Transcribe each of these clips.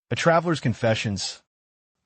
A Traveler's Confessions.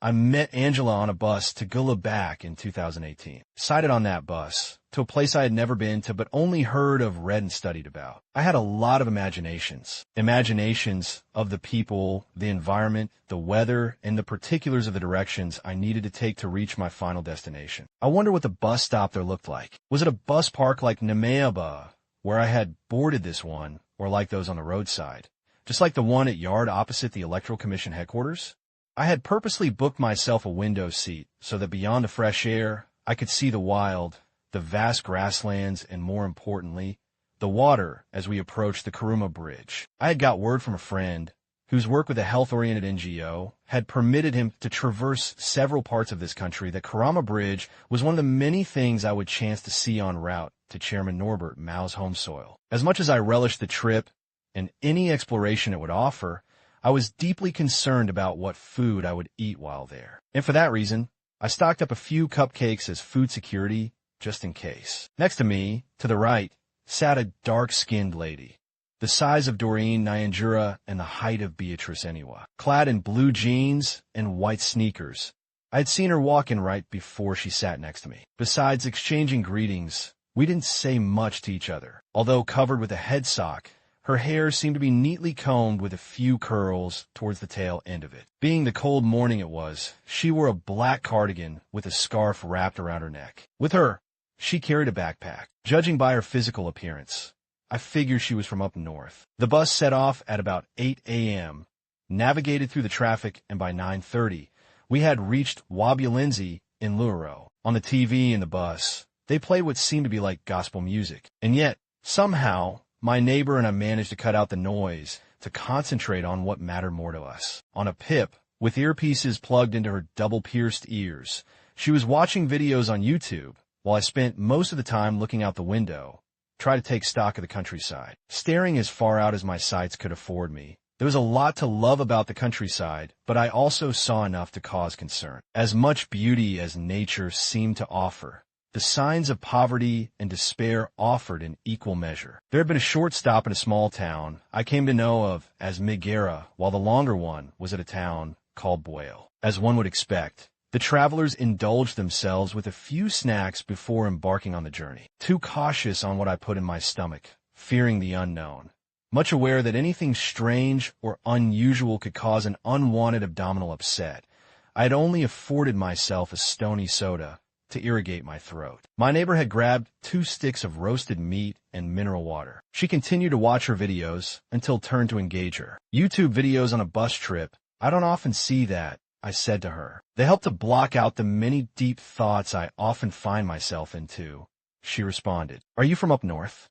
I met Angela on a bus to Gula back in 2018. Sighted on that bus, to a place I had never been to but only heard of, read, and studied about. I had a lot of imaginations. Imaginations of the people, the environment, the weather, and the particulars of the directions I needed to take to reach my final destination. I wonder what the bus stop there looked like. Was it a bus park like Nemeaba, where I had boarded this one, or like those on the roadside? Just like the one at Yard opposite the Electoral Commission headquarters? I had purposely booked myself a window seat so that beyond the fresh air, I could see the wild, the vast grasslands, and more importantly, the water as we approached the Kuruma Bridge. I had got word from a friend whose work with a health-oriented NGO had permitted him to traverse several parts of this country that Kurama Bridge was one of the many things I would chance to see en route to Chairman Norbert Mao's home soil. As much as I relished the trip and any exploration it would offer, I was deeply concerned about what food I would eat while there. And for that reason, I stocked up a few cupcakes as food security, just in case. Next to me, to the right, sat a dark-skinned lady, the size of Doreen Nyanjura and the height of Beatrice Eniwa, clad in blue jeans and white sneakers. I had seen her walk in right before she sat next to me. Besides exchanging greetings, we didn't say much to each other. Although covered with a head sock, her hair seemed to be neatly combed with a few curls towards the tail end of it. Being the cold morning it was, she wore a black cardigan with a scarf wrapped around her neck. With her, she carried a backpack. Judging by her physical appearance, I figured she was from up north. The bus set off at about 8 a.m., navigated through the traffic, and by 9:30, we had reached Wabulenzi in Luro. On the TV in the bus, they played what seemed to be like gospel music. And yet, somehow, my neighbor and I managed to cut out the noise to concentrate on what mattered more to us. On a pip, with earpieces plugged into her double-pierced ears, she was watching videos on YouTube, while I spent most of the time looking out the window, trying to take stock of the countryside. Staring as far out as my sights could afford me, there was a lot to love about the countryside, but I also saw enough to cause concern. As much beauty as nature seemed to offer, the signs of poverty and despair offered in equal measure. There had been a short stop in a small town I came to know of as Migera, while the longer one was at a town called Boyle. As one would expect, the travelers indulged themselves with a few snacks before embarking on the journey. Too cautious on what I put in my stomach, fearing the unknown. Much aware that anything strange or unusual could cause an unwanted abdominal upset, I had only afforded myself a stony soda to irrigate my throat. My neighbor had grabbed 2 sticks of roasted meat and mineral water. She continued to watch her videos until turned to engage her. YouTube videos on a bus trip, I don't often see that, I said to her. They help to block out the many deep thoughts I often find myself into. She responded. Are you from up north?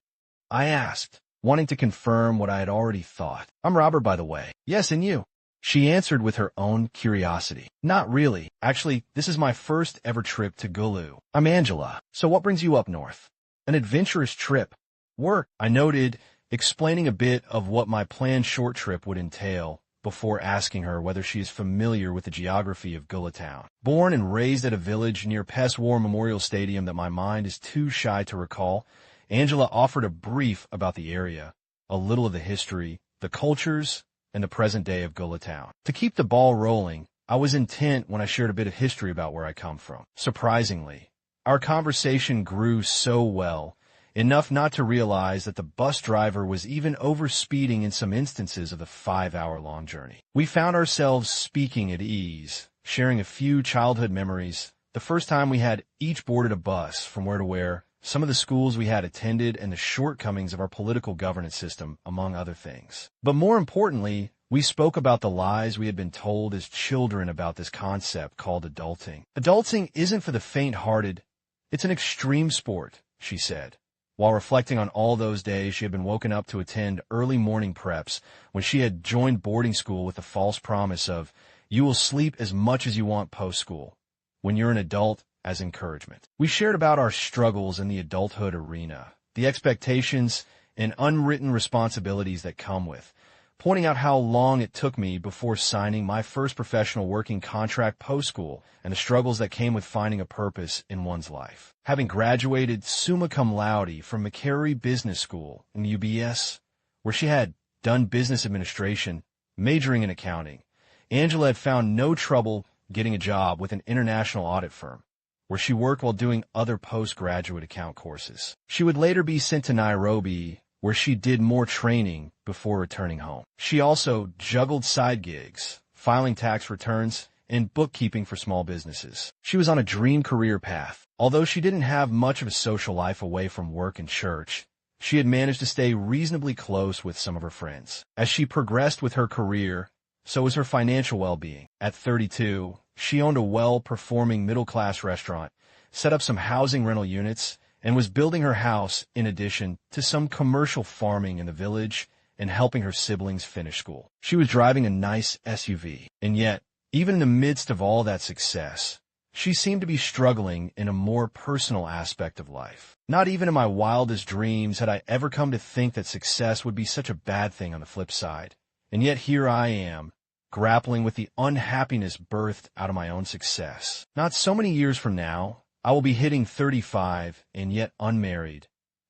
I asked, wanting to confirm what I had already thought. I'm Robert, by the way. Yes, and you? She answered with her own curiosity. Not really. Actually, this is my first ever trip to Gulu. I'm Angela. So what brings you up north? An adventurous trip. Work, I noted, explaining a bit of what my planned short trip would entail before asking her whether she is familiar with the geography of Gula town. Born and raised at a village near Pest War Memorial Stadium that my mind is too shy to recall, Angela offered a brief about the area, a little of the history, the cultures, and the present day of Gula town. To keep the ball rolling, I was intent when I shared a bit of history about where I come from. Surprisingly, our conversation grew so well, enough not to realize that the bus driver was even overspeeding in some instances of the 5-hour-long journey. We found ourselves speaking at ease, sharing a few childhood memories, the first time we had each boarded a bus from where to where, some of the schools we had attended, and the shortcomings of our political governance system, among other things. But more importantly, we spoke about the lies we had been told as children about this concept called adulting. Adulting isn't for the faint-hearted. It's an extreme sport, she said, while reflecting on all those days she had been woken up to attend early morning preps when she had joined boarding school with the false promise of, you will sleep as much as you want post-school. When you're an adult, as encouragement. We shared about our struggles in the adulthood arena, the expectations and unwritten responsibilities that come with, pointing out how long it took me before signing my first professional working contract post-school and the struggles that came with finding a purpose in one's life. Having graduated summa cum laude from McCary Business School in the UBS, where she had done business administration, majoring in accounting, Angela had found no trouble getting a job with an international audit firm, where she worked while doing other postgraduate account courses. She would later be sent to Nairobi, where she did more training before returning home. She also juggled side gigs, filing tax returns, and bookkeeping for small businesses. She was on a dream career path. Although she didn't have much of a social life away from work and church, she had managed to stay reasonably close with some of her friends. As she progressed with her career, so was her financial well-being. At 32, she owned a well-performing middle-class restaurant, set up some housing rental units, and was building her house in addition to some commercial farming in the village and helping her siblings finish school. She was driving a nice SUV, and yet, even in the midst of all that success, she seemed to be struggling in a more personal aspect of life. Not even in my wildest dreams had I ever come to think that success would be such a bad thing on the flip side. And yet here I am, grappling with the unhappiness birthed out of my own success. Not so many years from now, I will be hitting 35 and yet unmarried.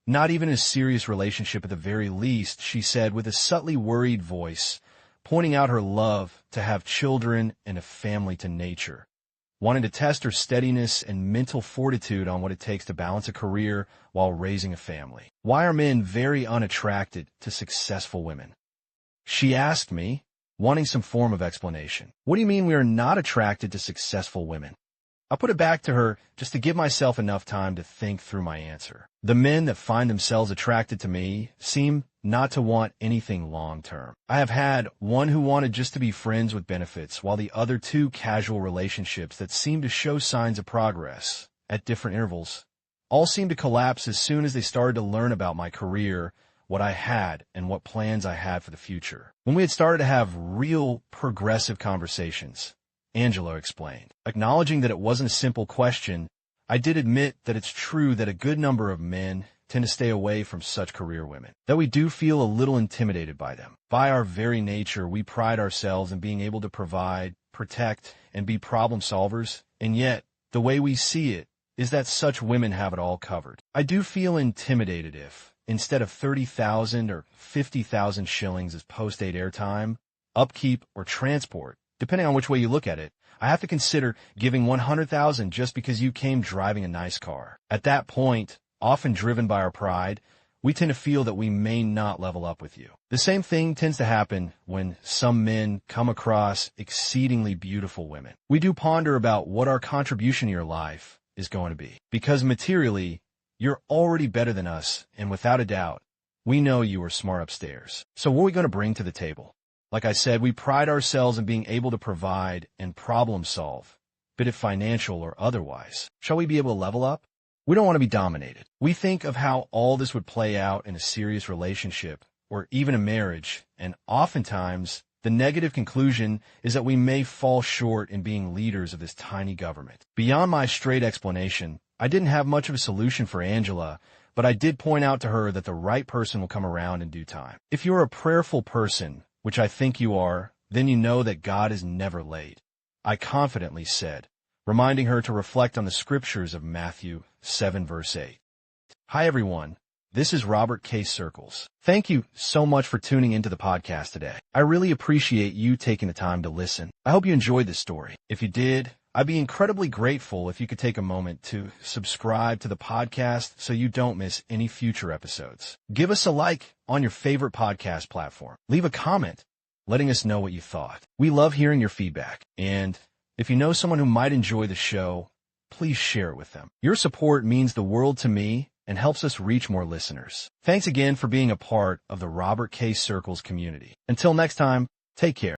Not even a serious relationship at the very least, she said with a subtly worried voice, pointing out her love to have children and a family to nature, wanting to test her steadiness and mental fortitude on what it takes to balance a career while raising a family. Why are men very unattracted to successful women? She asked me, wanting some form of explanation. What do you mean we are not attracted to successful women? I put it back to her just to give myself enough time to think through my answer. The men that find themselves attracted to me seem not to want anything long-term. I have had one who wanted just to be friends with benefits, while the other two casual relationships that seemed to show signs of progress at different intervals all seemed to collapse as soon as they started to learn about my career, what I had, and what plans I had for the future. When we had started to have real progressive conversations, Angela explained. Acknowledging that it wasn't a simple question, I did admit that it's true that a good number of men tend to stay away from such career women, that we do feel a little intimidated by them. By our very nature, we pride ourselves in being able to provide, protect, and be problem solvers, and yet, the way we see it is that such women have it all covered. I do feel intimidated if, instead of 30,000 or 50,000 shillings as post-date airtime, upkeep, or transport, depending on which way you look at it, I have to consider giving 100,000 just because you came driving a nice car. At that point, often driven by our pride, we tend to feel that we may not level up with you. The same thing tends to happen when some men come across exceedingly beautiful women. We do ponder about what our contribution to your life is going to be. Because materially, you're already better than us, and without a doubt, we know you are smart upstairs. So what are we going to bring to the table? Like I said, we pride ourselves in being able to provide and problem solve, be it financial or otherwise. Shall we be able to level up? We don't want to be dominated. We think of how all this would play out in a serious relationship or even a marriage, and oftentimes the negative conclusion is that we may fall short in being leaders of this tiny government. Beyond my straight explanation, I didn't have much of a solution for Angela, but I did point out to her that the right person will come around in due time. If you're a prayerful person, which I think you are, then you know that God is never late, I confidently said, reminding her to reflect on the scriptures of Matthew 7 verse 8. Hi everyone, this is Robert K. Circles. Thank you so much for tuning into the podcast today. I really appreciate you taking the time to listen. I hope you enjoyed this story. If you did, I'd be incredibly grateful if you could take a moment to subscribe to the podcast so you don't miss any future episodes. Give us a like on your favorite podcast platform. Leave a comment letting us know what you thought. We love hearing your feedback. And if you know someone who might enjoy the show, please share it with them. Your support means the world to me and helps us reach more listeners. Thanks again for being a part of the Robert K. Circles community. Until next time, take care.